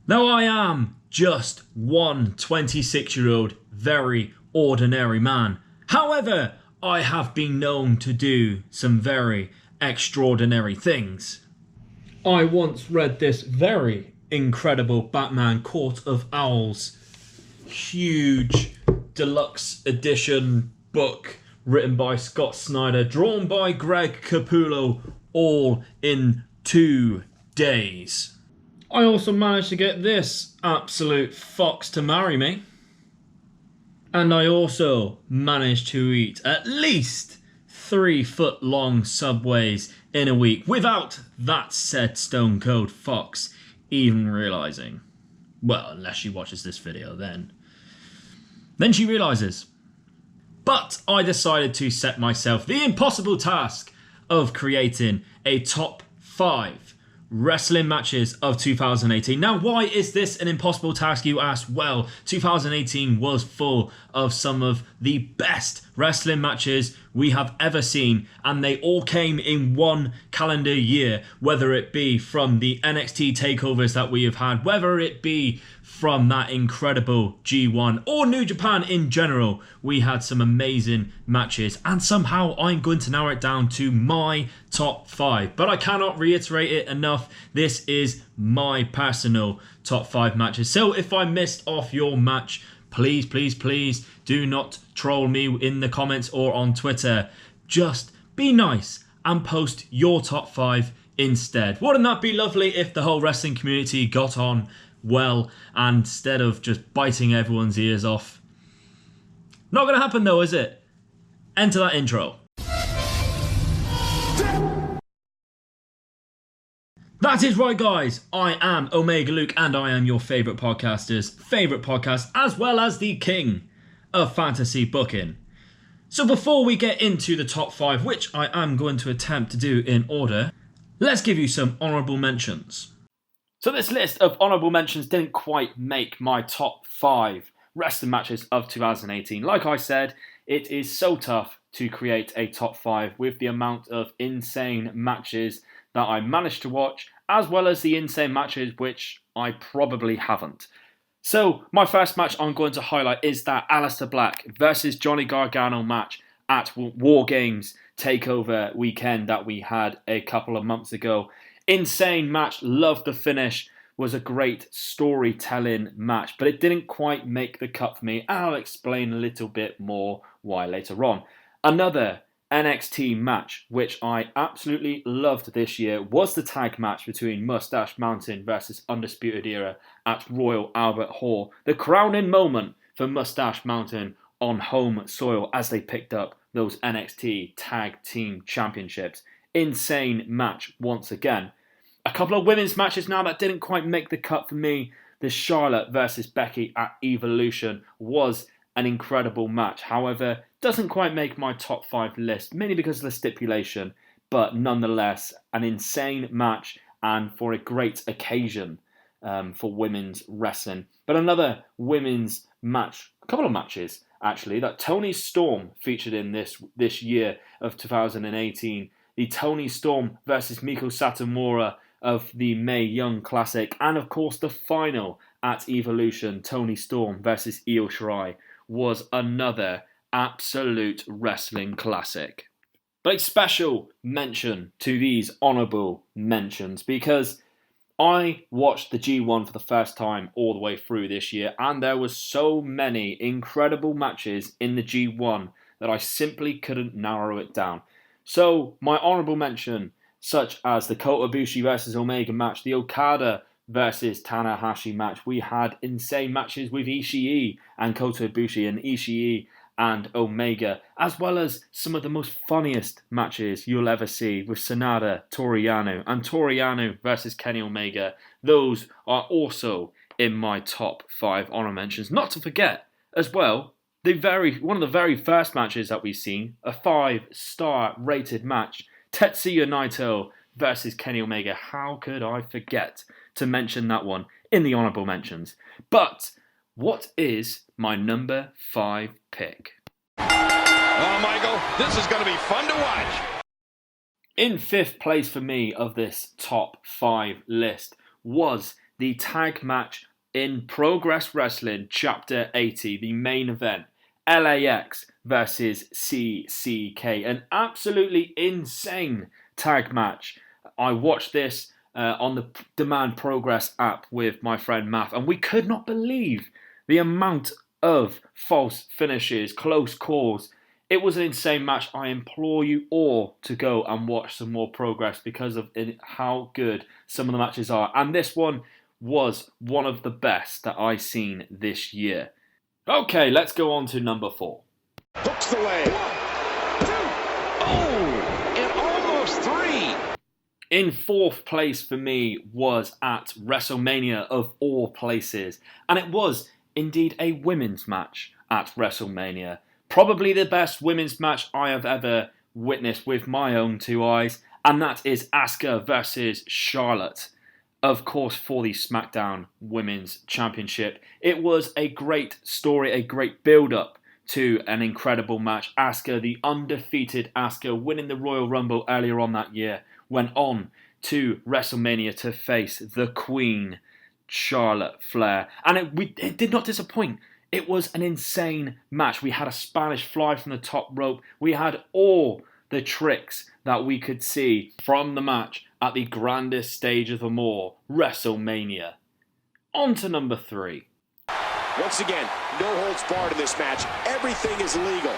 Now I am just one 26-year-old very ordinary man. However, I have been known to do some very extraordinary things. I once read this very incredible Batman Court of Owls huge deluxe edition book written by Scott Snyder, drawn by Greg Capullo, all in 2 days. I also managed to get this absolute fox to marry me. And I also managed to eat at least 3-foot-long Subways in a week without that said Stone Cold Fox even realising. Well, unless she watches this video, then she realises. But I decided to set myself the impossible task of creating a top 5 wrestling matches of 2018. Now, why is this an impossible task, you ask? Well, 2018 was full of some of the best wrestling matches we have ever seen, and they all came in one calendar year, whether it be from the NXT takeovers that we have had, whether it be from that incredible G1 or New Japan in general. We had some amazing matches, and somehow I'm going to narrow it down to my top 5. But I cannot reiterate it enough. This is my personal top 5 matches. So if I missed off your match, please do not troll me in the comments or on Twitter. Just be nice and post your top 5 instead. Wouldn't that be lovely if the whole wrestling community got on well, and instead of just biting everyone's ears off? Not going to happen though, is it? Enter that intro. That is right, guys. I am Omega Luke, and I am your favourite podcaster's favourite podcast, as well as the king of fantasy booking. So before we get into the top 5, which I am going to attempt to do in order, let's give you some honourable mentions. So this list of honourable mentions didn't quite make my top 5 wrestling matches of 2018. Like I said, it is so tough to create a top 5 with the amount of insane matches that I managed to watch, as well as the insane matches which I probably haven't. So my first match I'm going to highlight is that Aleister Black versus Johnny Gargano match at War Games Takeover weekend that we had a couple of months ago. Insane match, loved the finish, was a great storytelling match, but it didn't quite make the cut for me, and I'll explain a little bit more why later on. Another NXT match, which I absolutely loved this year, was the tag match between Mustache Mountain versus Undisputed Era at Royal Albert Hall. The crowning moment for Mustache Mountain on home soil as they picked up those NXT Tag Team Championships. Insane match once again. A couple of women's matches now that didn't quite make the cut for me. The Charlotte versus Becky at Evolution was an incredible match. However, doesn't quite make my top 5 list, mainly because of the stipulation, but nonetheless, an insane match and for a great occasion for women's wrestling. But another women's match, a couple of matches actually, that Toni Storm featured in this year of 2018. The Toni Storm versus Miko Satomura of the Mae Young Classic, and of course the final at Evolution, Toni Storm versus Io Shirai, was another absolute wrestling classic. But a special mention to these honourable mentions, because I watched the G1 for the first time all the way through this year, and there was so many incredible matches in the G1 that I simply couldn't narrow it down. So my honourable mention, such as the Kota Ibushi versus Omega match, the Okada versus Tanahashi match. We had insane matches with Ishii and Kota Ibushi, and Ishii and Omega, as well as some of the most funniest matches you'll ever see with Sanada, Toru Yano, and Toru Yano versus Kenny Omega. Those are also in my top 5 honour mentions. Not to forget, as well, one of the very first matches that we've seen, a 5-star rated match, Tetsuya Naito versus Kenny Omega. How could I forget to mention that one in the honourable mentions? But what is my number 5 pick? Oh, Michael, this is going to be fun to watch. In 5th place for me of this top 5 list was the tag match in Progress Wrestling Chapter 80, the main event, LAX versus CCK. An absolutely insane tag match. I watched this on the Demand Progress app with my friend Matt, and we could not believe the amount of false finishes, close calls. It was an insane match. I implore you all to go and watch some more Progress because of how good some of the matches are. And this one was one of the best that I've seen this year. Okay, let's go on to number 4. Hooks the leg. 1, 2. Oh, and almost 3. In 4th place for me was at WrestleMania of all places. And it was indeed a women's match at WrestleMania. Probably the best women's match I have ever witnessed with my own 2 eyes. And that is Asuka versus Charlotte. Of course, for the SmackDown Women's Championship. It was a great story, a great build-up to an incredible match. Asuka, the undefeated Asuka, winning the Royal Rumble earlier on that year, went on to WrestleMania to face the Queen, Charlotte Flair. And it did not disappoint. It was an insane match. We had a Spanish fly from the top rope. We had all the tricks that we could see from the match at the grandest stage of them all, WrestleMania. On to number 3. Once again, no holds barred in this match. Everything is legal.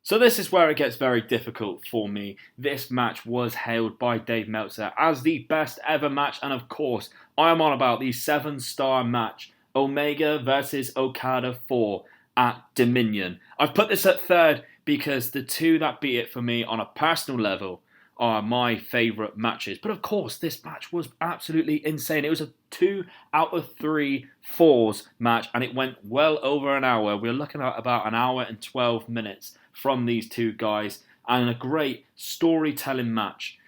So this is where it gets very difficult for me. This match was hailed by Dave Meltzer as the best ever match, and of course, I am on about the 7-star match, Omega versus Okada 4 at Dominion. I've put this at 3rd because the 2 that beat it for me on a personal level are my favourite matches. But of course, this match was absolutely insane. It was a 2 out of 3 falls match, and it went well over an hour. We're looking at about an hour and 12 minutes from these 2 guys, and a great storytelling match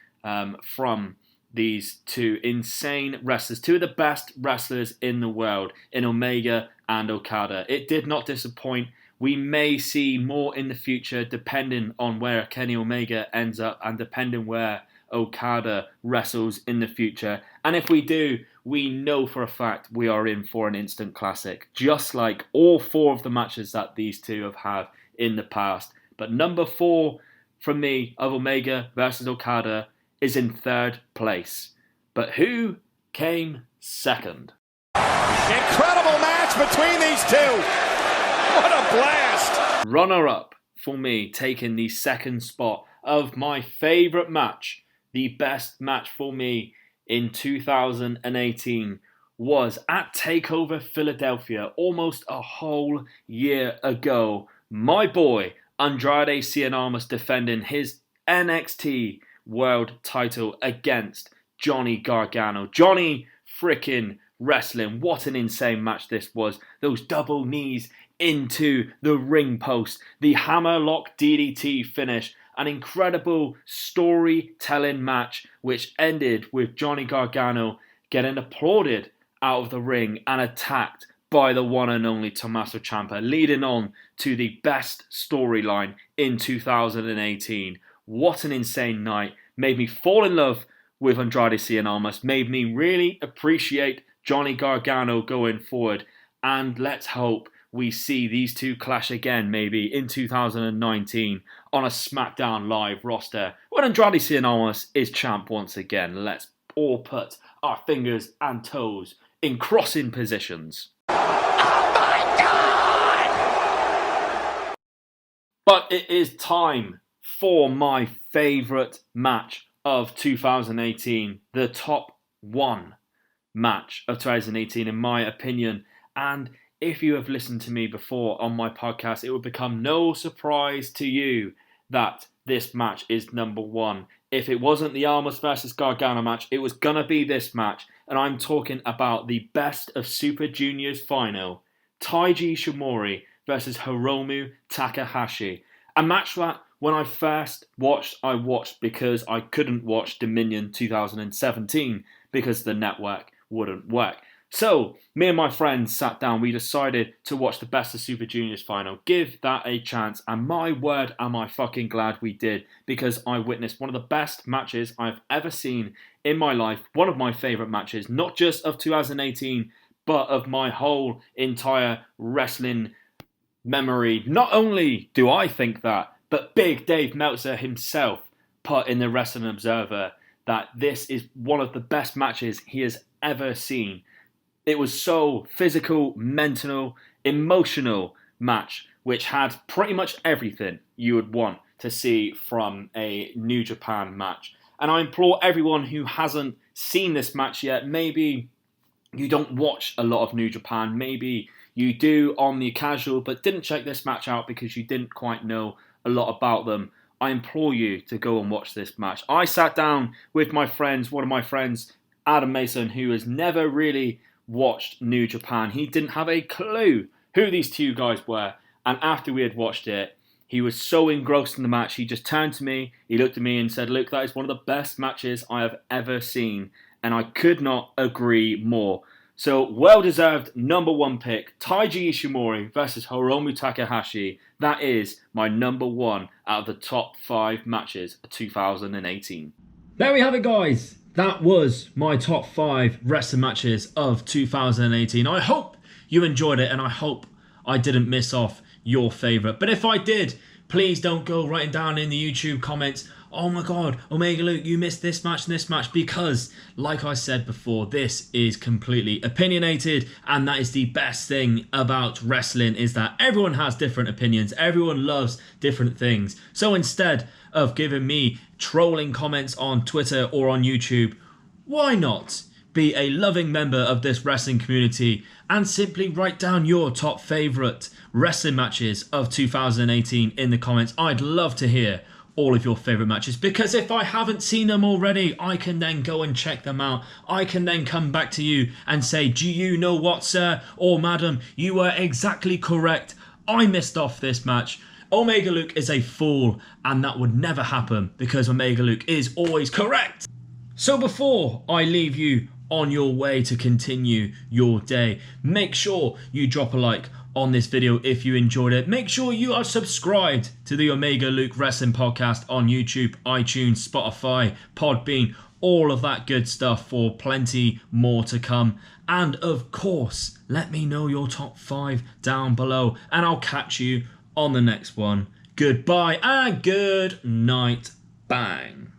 from these 2 insane wrestlers, 2 of the best wrestlers in the world, in Omega and Okada. It did not disappoint. We may see more in the future depending on where Kenny Omega ends up and depending where Okada wrestles in the future. And if we do, we know for a fact we are in for an instant classic, just like all 4 of the matches that these 2 have had in the past. But number 4 from me of Omega versus Okada is in 3rd place. But who came 2nd? Incredible match between these 2. What a blast! Runner-up for me, taking the 2nd spot of my favourite match, the best match for me in 2018, was at TakeOver Philadelphia almost a whole year ago. My boy, Andrade Cien defending his NXT World title against Johnny Gargano. Johnny frickin' wrestling. What an insane match this was. Those double knees into the ring post. The hammerlock DDT finish. An incredible storytelling match which ended with Johnny Gargano getting applauded out of the ring and attacked by the one and only Tommaso Ciampa, leading on to the best storyline in 2018. What an insane night. Made me fall in love with Andrade Cien, made me really appreciate Johnny Gargano going forward. And let's hope we see these 2 clash again maybe in 2019 on a SmackDown Live roster when Andrade Cien is champ once again. Let's all put our fingers and toes in crossing positions. Oh my God! But it is time for my favourite match of 2018, the top 1 match of 2018 in my opinion. And if you have listened to me before on my podcast, it would become no surprise to you that this match is number 1. If it wasn't the Almas versus Gargano match, it was gonna be this match. And I'm talking about the Best of Super Juniors final, Taiji Shimori versus Hiromu Takahashi. A match that when I first watched, I watched because I couldn't watch Dominion 2017 because the network wouldn't work. So, me and my friends sat down, we decided to watch the Best of Super Juniors final. Give that a chance, and my word am I fucking glad we did, because I witnessed one of the best matches I've ever seen in my life. One of my favourite matches, not just of 2018, but of my whole entire wrestling memory. Not only do I think that, but Big Dave Meltzer himself put in the Wrestling Observer that this is one of the best matches he has ever seen. It was so physical, mental, emotional match, which had pretty much everything you would want to see from a New Japan match. And I implore everyone who hasn't seen this match yet, maybe you don't watch a lot of New Japan, maybe you do on the casual, but didn't check this match out because you didn't quite know a lot about them. I implore you to go and watch this match. I sat down with my friends, one of my friends, Adam Mason, who has never really watched New Japan. He didn't have a clue who these two guys were. And after we had watched it, he was so engrossed in the match, he just turned to me, he looked at me and said, "Look, that is one of the best matches I have ever seen." And I could not agree more. So, well-deserved number one pick, Taiji Ishimori versus Hiromu Takahashi. That is my number one out of the top 5 matches of 2018. There we have it, guys. That was my top 5 wrestling matches of 2018. I hope you enjoyed it, and I hope I didn't miss off your favourite. But if I did, please don't go writing down in the YouTube comments, "Oh my god, Omega Luke, you missed this match and this match," because, like I said before, this is completely opinionated, and that is the best thing about wrestling, is that everyone has different opinions, everyone loves different things. So instead of giving me trolling comments on Twitter or on YouTube, why not be a loving member of this wrestling community and simply write down your top favourite wrestling matches of 2018 in the comments. I'd love to hear all of your favourite matches, because if I haven't seen them already, I can then go and check them out. I can then come back to you and say, "Do you know what, sir or madam, you were exactly correct. I missed off this match. Omega Luke is a fool," and that would never happen because Omega Luke is always correct. So before I leave you on your way to continue your day, make sure you drop a like on this video if you enjoyed it. Make sure you are subscribed to the Omega Luke Wrestling Podcast on YouTube, iTunes, Spotify, Podbean, all of that good stuff, for plenty more to come. And of course, let me know your top 5 down below, and I'll catch you on the next one. Goodbye and good night. Bang.